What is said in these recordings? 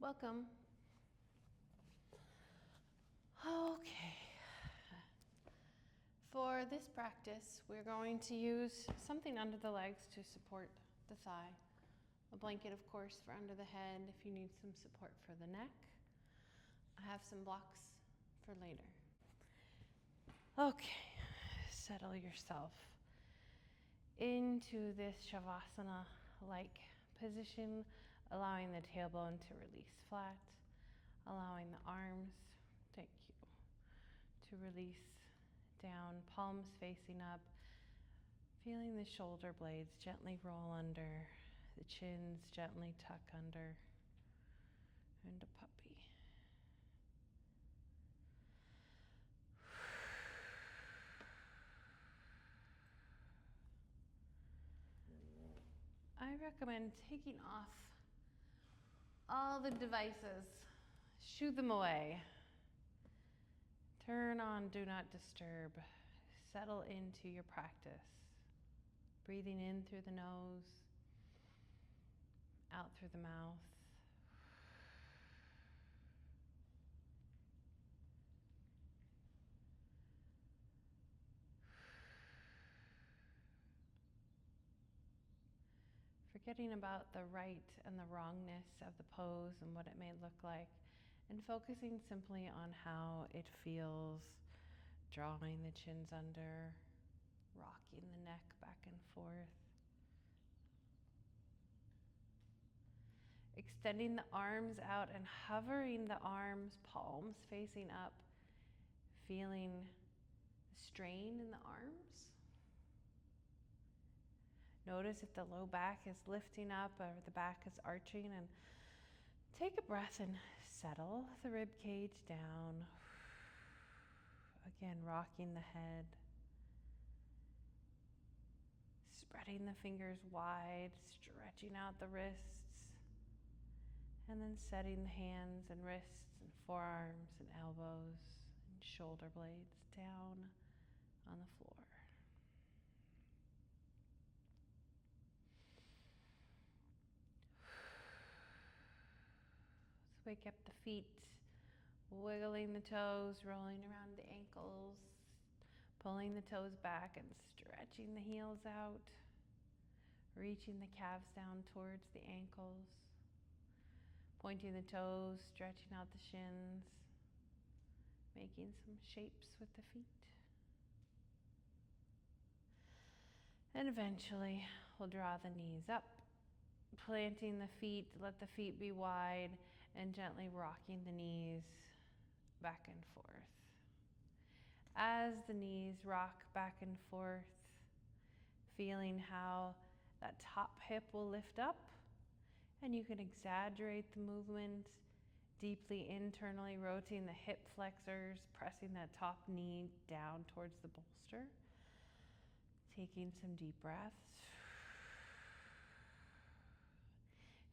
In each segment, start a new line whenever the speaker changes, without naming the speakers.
Welcome. Okay. For this practice, we're going to use something under the legs to support the thigh. A blanket, of course, for under the head if you need some support for the neck. I have some blocks for later. Okay, settle yourself into this Shavasana-like position, allowing the tailbone to release flat, allowing the arms, thank you, to release down, palms facing up, feeling the shoulder blades gently roll under, the chins gently tuck under, and a puppy. I recommend taking off all the devices, shoo them away. Turn on Do Not Disturb. Settle into your practice. Breathing in through the nose, out through the mouth. Forgetting about the right and the wrongness of the pose and what it may look like, and focusing simply on how it feels, drawing the chins under, rocking the neck back and forth. Extending the arms out and hovering the arms, palms facing up, feeling the strain in the arms. Notice if the low back is lifting up or the back is arching, and take a breath and settle the rib cage down. Again, rocking the head. Spreading the fingers wide, stretching out the wrists, and then setting the hands and wrists and forearms and elbows and shoulder blades down on the floor. Wake up the feet, wiggling the toes, rolling around the ankles, pulling the toes back and stretching the heels out, reaching the calves down towards the ankles, pointing the toes, stretching out the shins, making some shapes with the feet. And eventually, we'll draw the knees up, planting the feet, let the feet be wide, and gently rocking the knees back and forth. As the knees rock back and forth, feeling how that top hip will lift up, and you can exaggerate the movement, deeply internally rotating the hip flexors, pressing that top knee down towards the bolster. Taking some deep breaths.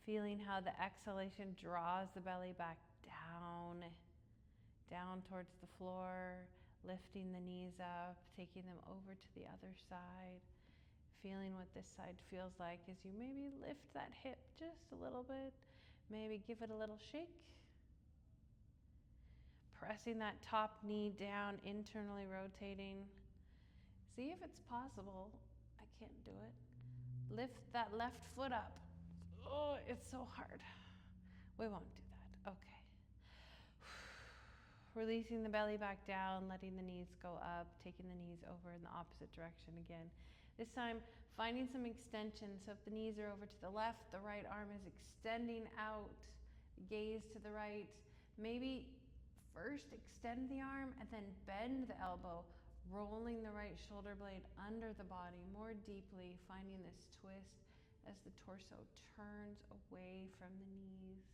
Feeling how the exhalation draws the belly back down towards the floor, lifting the knees up, taking them over to the other side. Feeling what this side feels like as you maybe lift that hip just a little bit, maybe give it a little shake. Pressing that top knee down, internally rotating. See if it's possible. I can't do it. Lift that left foot up. Oh, it's so hard. We won't do that. Okay. Releasing the belly back down, letting the knees go up, taking the knees over in the opposite direction again. This time, finding some extension. So if the knees are over to the left, the right arm is extending out, gaze to the right. Maybe first extend the arm and then bend the elbow, rolling the right shoulder blade under the body more deeply, finding this twist as the torso turns away from the knees.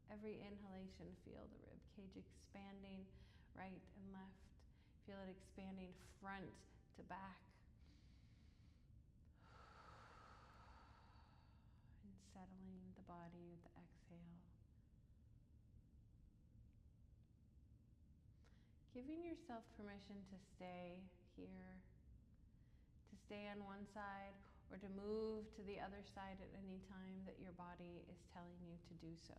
Every inhalation, feel the rib cage expanding right and left. Feel it expanding front to back. And settling the body with the exhale. Giving yourself permission to stay here, to stay on one side or to move to the other side at any time that your body is telling you to do so.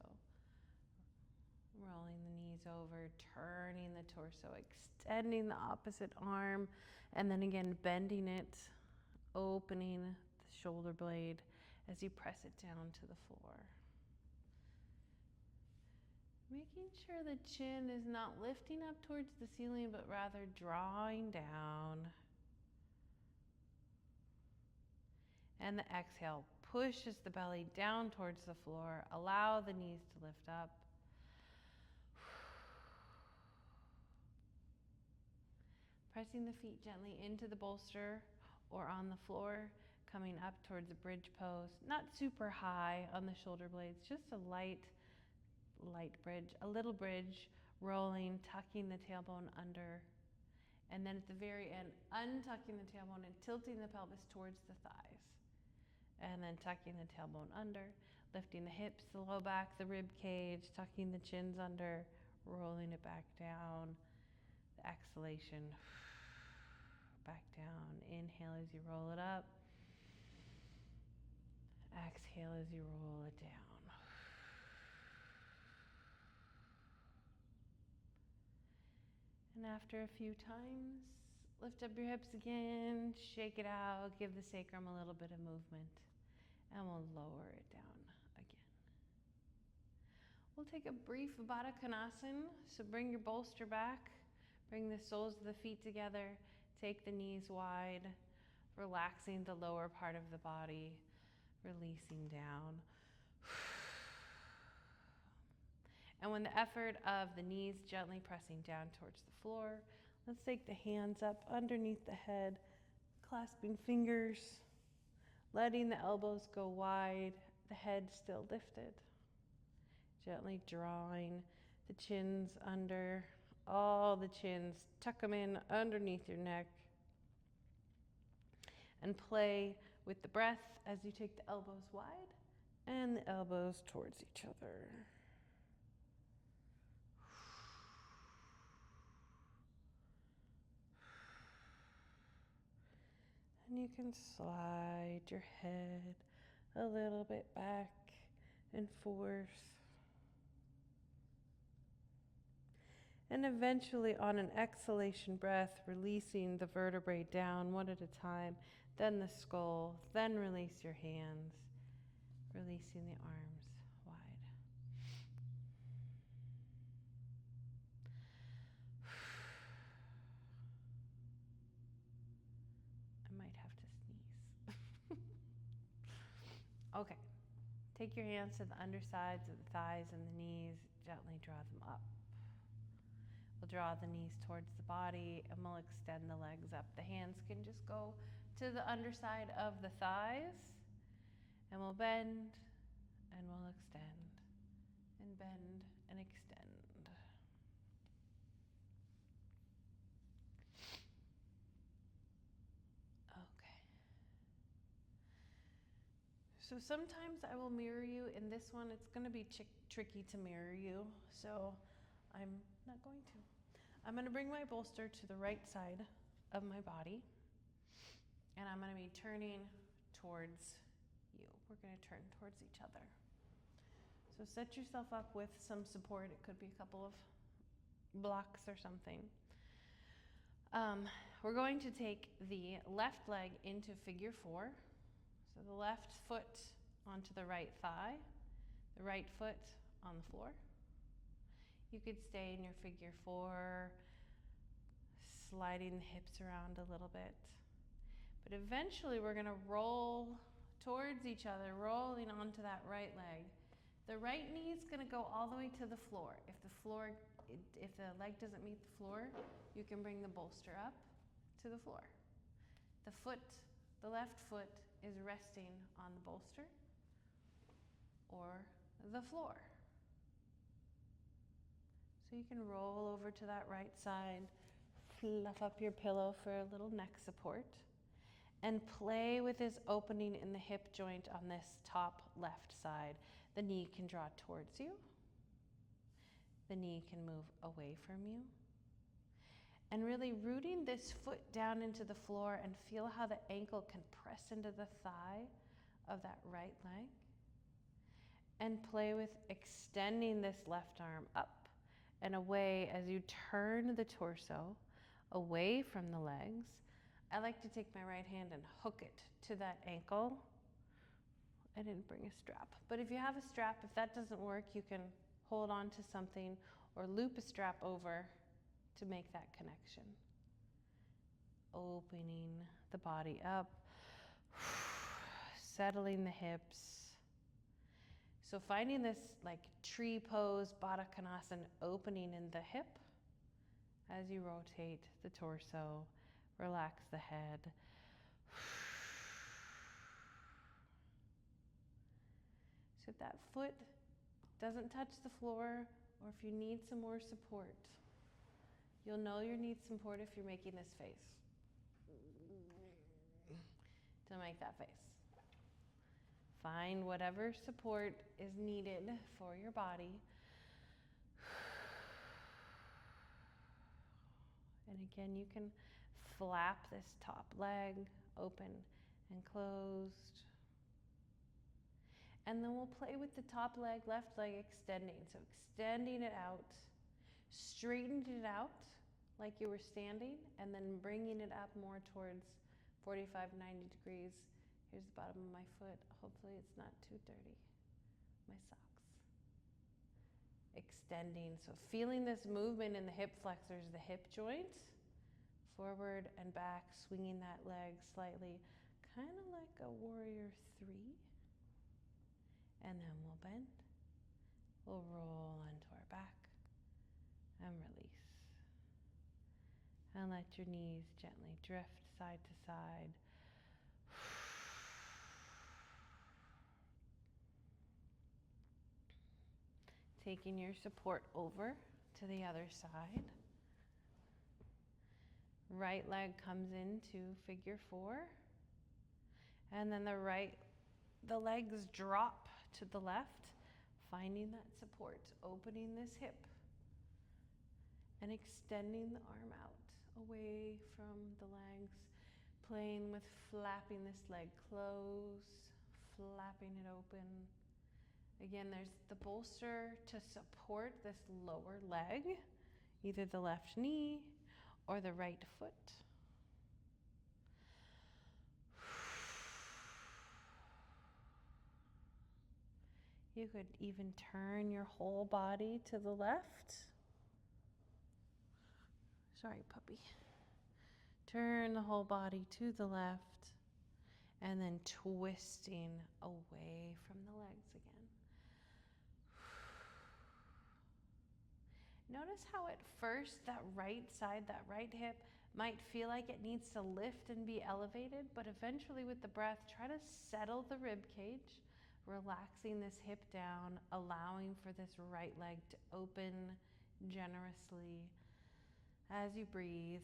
Rolling the knees over, turning the torso, extending the opposite arm, and then again bending it, opening the shoulder blade as you press it down to the floor. Making sure the chin is not lifting up towards the ceiling, but rather drawing down. And the exhale pushes the belly down towards the floor. Allow the knees to lift up. Pressing the feet gently into the bolster or on the floor, coming up towards the bridge pose. Not super high on the shoulder blades, just a light bridge, a little bridge, rolling, tucking the tailbone under. And then at the very end, untucking the tailbone and tilting the pelvis towards the thighs. And then tucking the tailbone under, lifting the hips, the low back, the rib cage, tucking the chins under, rolling it back down. The exhalation, back down. Inhale as you roll it up. Exhale as you roll it down. And after a few times, lift up your hips again, shake it out, give the sacrum a little bit of movement, and we'll lower it down again. We'll take a brief Baddha Konasana, so bring your bolster back, bring the soles of the feet together, take the knees wide, relaxing the lower part of the body, releasing down. And when the effort of the knees gently pressing down towards the floor, let's take the hands up underneath the head, clasping fingers, letting the elbows go wide, the head still lifted. Gently drawing the chins under, all the chins, tuck them in underneath your neck. And play with the breath as you take the elbows wide and the elbows towards each other. And you can slide your head a little bit back and forth. And eventually on an exhalation breath, releasing the vertebrae down one at a time, then the skull, then release your hands, releasing the arms wide. I might have to sneeze. Okay, take your hands to the undersides of the thighs and the knees, gently draw them up. We'll draw the knees towards the body and we'll extend the legs up. The hands can just go to the underside of the thighs and we'll bend and we'll extend and bend and extend. Okay. So sometimes I will mirror you. In this one, it's going to be tricky to mirror you, so I'm not going to. I'm going to bring my bolster to the right side of my body, and I'm going to be turning towards you. We're going to turn towards each other. So set yourself up with some support. It could be a couple of blocks or something. We're going to take the left leg into figure 4. So the left foot onto the right thigh, the right foot on the floor. You could stay in your figure 4, sliding the hips around a little bit. But eventually we're going to roll towards each other, rolling onto that right leg. The right knee is going to go all the way to the floor. If the leg doesn't meet the floor, you can bring the bolster up to the floor. The left foot is resting on the bolster or the floor. So you can roll over to that right side, fluff up your pillow for a little neck support, and play with this opening in the hip joint on this top left side. The knee can draw towards you. The knee can move away from you. And really rooting this foot down into the floor, and feel how the ankle can press into the thigh of that right leg. And play with extending this left arm up and away as you turn the torso away from the legs. I like to take my right hand and hook it to that ankle. I didn't bring a strap, but if you have a strap, if that doesn't work, you can hold on to something or loop a strap over to make that connection. Opening the body up, settling the hips. So finding this like tree pose, Baddha Konasana, opening in the hip as you rotate the torso, relax the head. So if that foot doesn't touch the floor, or if you need some more support, you'll know you need support if you're making this face. To make that face. Find whatever support is needed for your body. And again, you can flap this top leg open and closed. And then we'll play with the top leg, left leg extending. So extending it out, straightened it out like you were standing, and then bringing it up more towards 45, 90 degrees. Here's the bottom of my foot. Hopefully it's not too dirty. My socks. Extending. So feeling this movement in the hip flexors, the hip joint, forward and back, swinging that leg slightly, kind of like a warrior 3. And then we'll bend. We'll roll onto our back and release. And let your knees gently drift side to side. Taking your support over to the other side. Right leg comes into figure 4. And then the legs drop to the left, finding that support, opening this hip, and extending the arm out away from the legs, playing with flapping this leg close, flapping it open. Again, there's the bolster to support this lower leg, either the left knee or the right foot. You could even turn your whole body to the left. Sorry, puppy. Turn the whole body to the left, and then twisting away from the legs again. Notice how at first that right side, that right hip, might feel like it needs to lift and be elevated, but eventually with the breath, try to settle the rib cage, relaxing this hip down, allowing for this right leg to open generously as you breathe.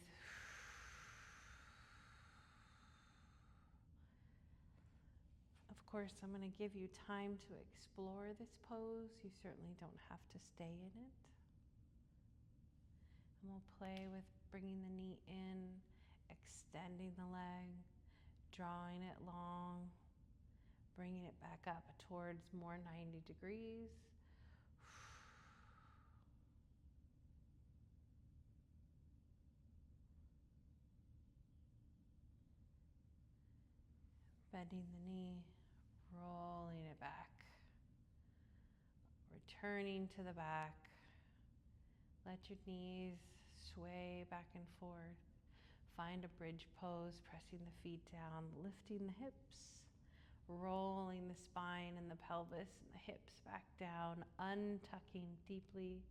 Of course, I'm going to give you time to explore this pose. You certainly don't have to stay in it. And we'll play with bringing the knee in, extending the leg, drawing it long, bringing it back up towards more 90 degrees. Bending the knee, rolling it back, returning to the back. Let your knees sway back and forth. Find a bridge pose, pressing the feet down, lifting the hips, rolling the spine and the pelvis and the hips back down, untucking deeply,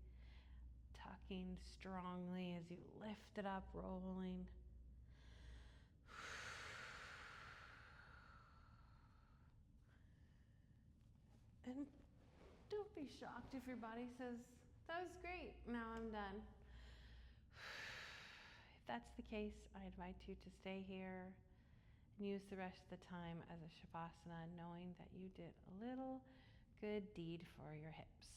tucking strongly as you lift it up, rolling. And don't be shocked if your body says, that was great, now I'm done. If that's the case, I invite you to stay here and use the rest of the time as a Savasana, knowing that you did a little good deed for your hips.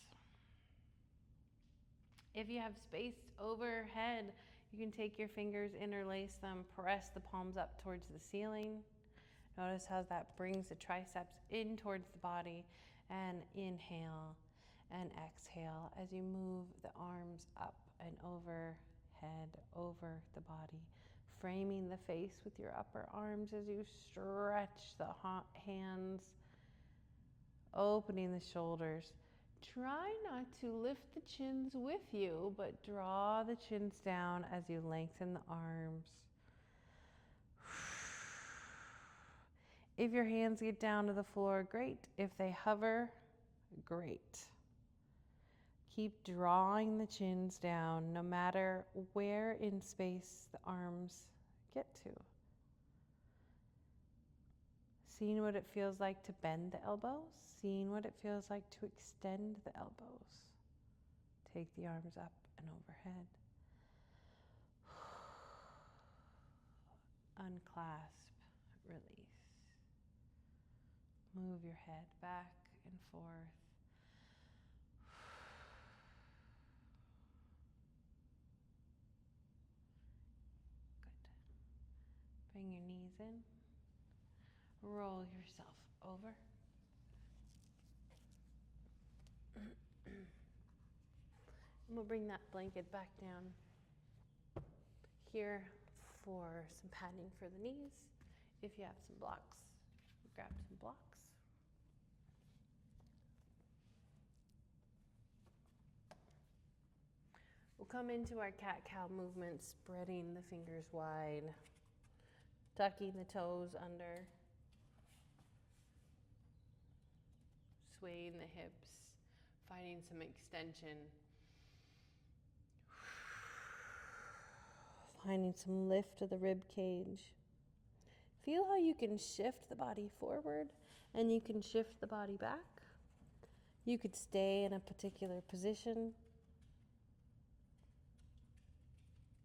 If you have space overhead, You can take your fingers, interlace them, press the palms up towards the ceiling. Notice how that brings the triceps in towards the body, and inhale and exhale as you move the arms up and overhead, over the body, framing the face with your upper arms as you stretch the hands, opening the shoulders. Try not to lift the chins with you, but draw the chins down as you lengthen the arms. If your hands get down to the floor, great. If they hover, great. Keep drawing the chins down no matter where in space the arms get to. Seeing what it feels like to bend the elbows, seeing what it feels like to extend the elbows. Take the arms up and overhead. Unclasp, release. Move your head back and forth. Good. Bring your knees in. Roll yourself over. And we'll bring that blanket back down here for some padding for the knees. If you have some blocks, grab some blocks. We'll come into our cat-cow movement, spreading the fingers wide, tucking the toes under, swaying the hips, finding some extension, finding some lift of the rib cage. Feel how you can shift the body forward and you can shift the body back. You could stay in a particular position.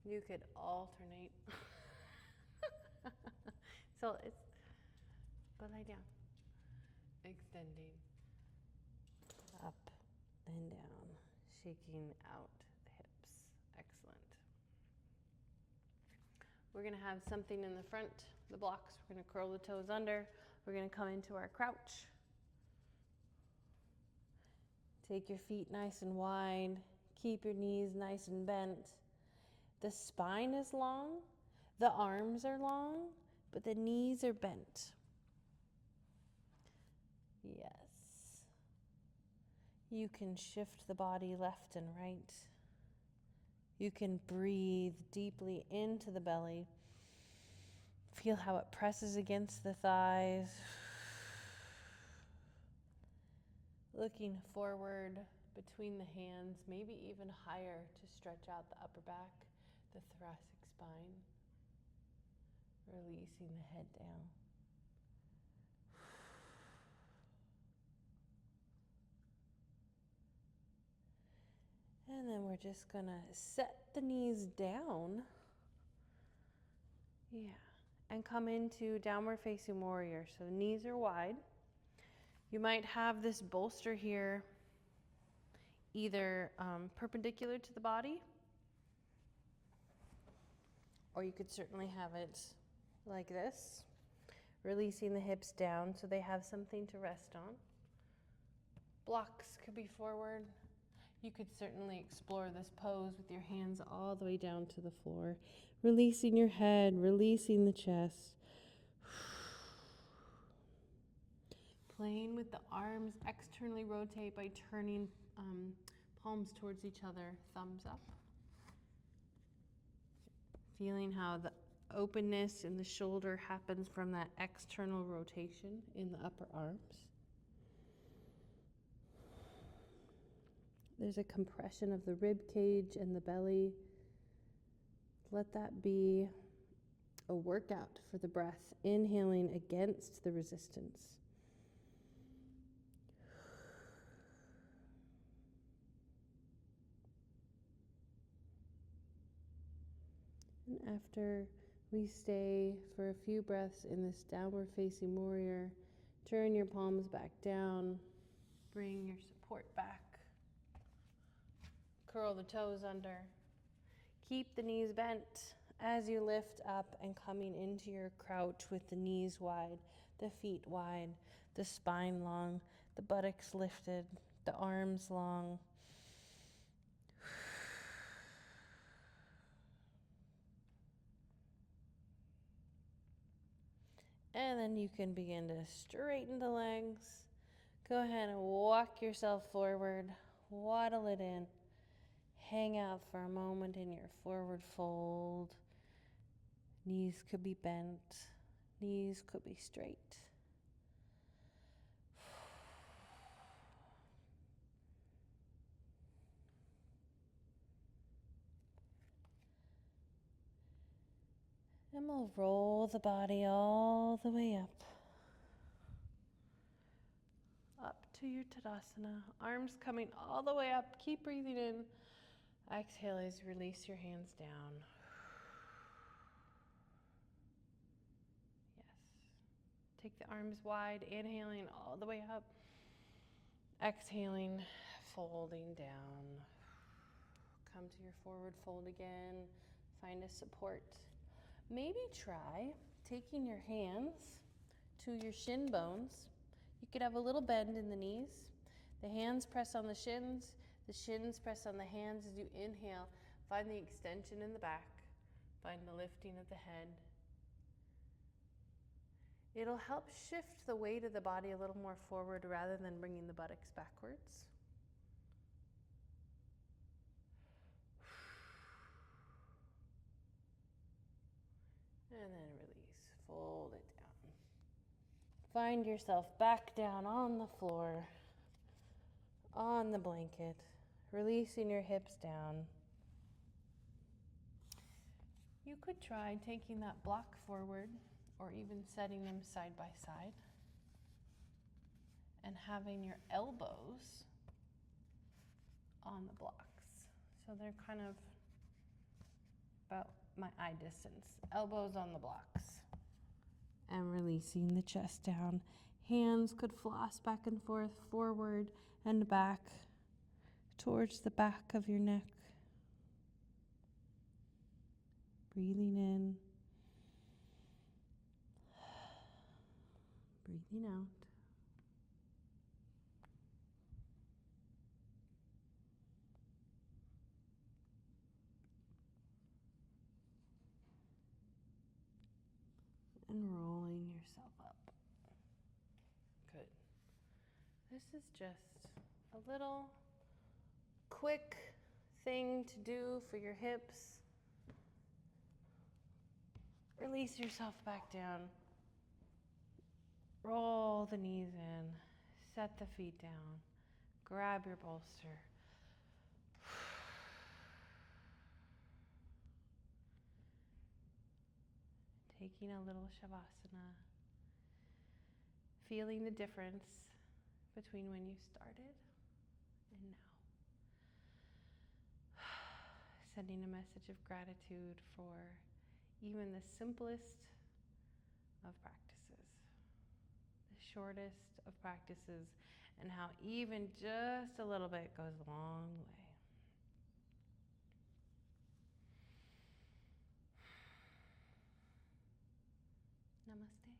You could alternate. So it's, go lie down. Extending. Up and down. Shaking out the hips. Excellent. We're going to have something in the front, the blocks. We're going to curl the toes under. We're going to come into our crouch. Take your feet nice and wide. Keep your knees nice and bent. The spine is long, the arms are long, but the knees are bent. Yes. You can shift the body left and right. You can breathe deeply into the belly. Feel how it presses against the thighs. Looking forward between the hands, maybe even higher to stretch out the upper back, the thoracic spine. Releasing the head down. And then we're just going to set the knees down. Yeah. And come into downward facing warrior. So the knees are wide. You might have this bolster here either perpendicular to the body, or you could certainly have it like this, releasing the hips down so they have something to rest on. Blocks could be forward. You could certainly explore this pose with your hands all the way down to the floor, releasing your head, releasing the chest. Playing with the arms, externally rotate by turning palms towards each other, thumbs up. Feeling how the openness in the shoulder happens from that external rotation in the upper arms. There's a compression of the rib cage and the belly. Let that be a workout for the breath, inhaling against the resistance. And after we stay for a few breaths in this downward facing warrior, turn your palms back down, bring your support back, curl the toes under, Keep the knees bent as you lift up and coming into your crouch with the knees wide, the feet wide, the spine long, the buttocks lifted, the arms long. And then you can begin to straighten the legs. Go ahead and walk yourself forward, waddle it in. Hang out for a moment in your forward fold. Knees could be bent, knees could be straight. And we'll roll the body all the way up. Up to your Tadasana. Arms coming all the way up. Keep breathing in. Exhale as you release your hands down. Yes. Take the arms wide. Inhaling all the way up. Exhaling, folding down. Come to your forward fold again. Find a support. Maybe try taking your hands to your shin bones. You could have a little bend in the knees. The hands press on the shins press on the hands as you inhale. Find the extension in the back. Find the lifting of the head. It'll help shift the weight of the body a little more forward rather than bringing the buttocks backwards. And then release, fold it down. Find yourself back down on the floor, on the blanket, releasing your hips down. You could try taking that block forward or even setting them side by side and having your elbows on the blocks. So they're kind of about my eye distance, elbows on the blocks. And releasing the chest down. Hands could floss back and forth, forward and back, towards the back of your neck. Breathing in, breathing out. And rolling yourself up. Good. This is just a little quick thing to do for your hips. Release yourself back down. Roll the knees in. Set the feet down. Grab your bolster. Taking a little Savasana. Feeling the difference between when you started and now. Sending a message of gratitude for even the simplest of practices, the shortest of practices, and how even just a little bit goes a long way. Namaste.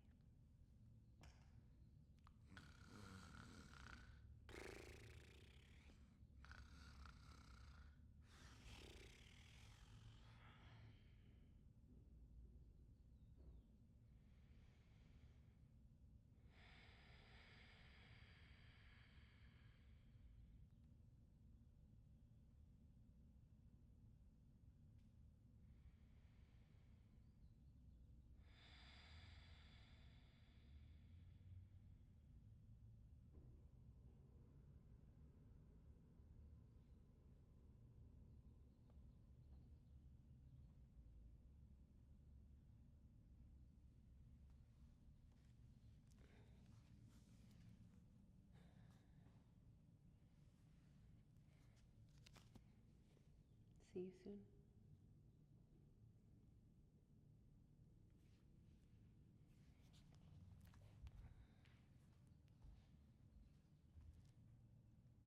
See you soon.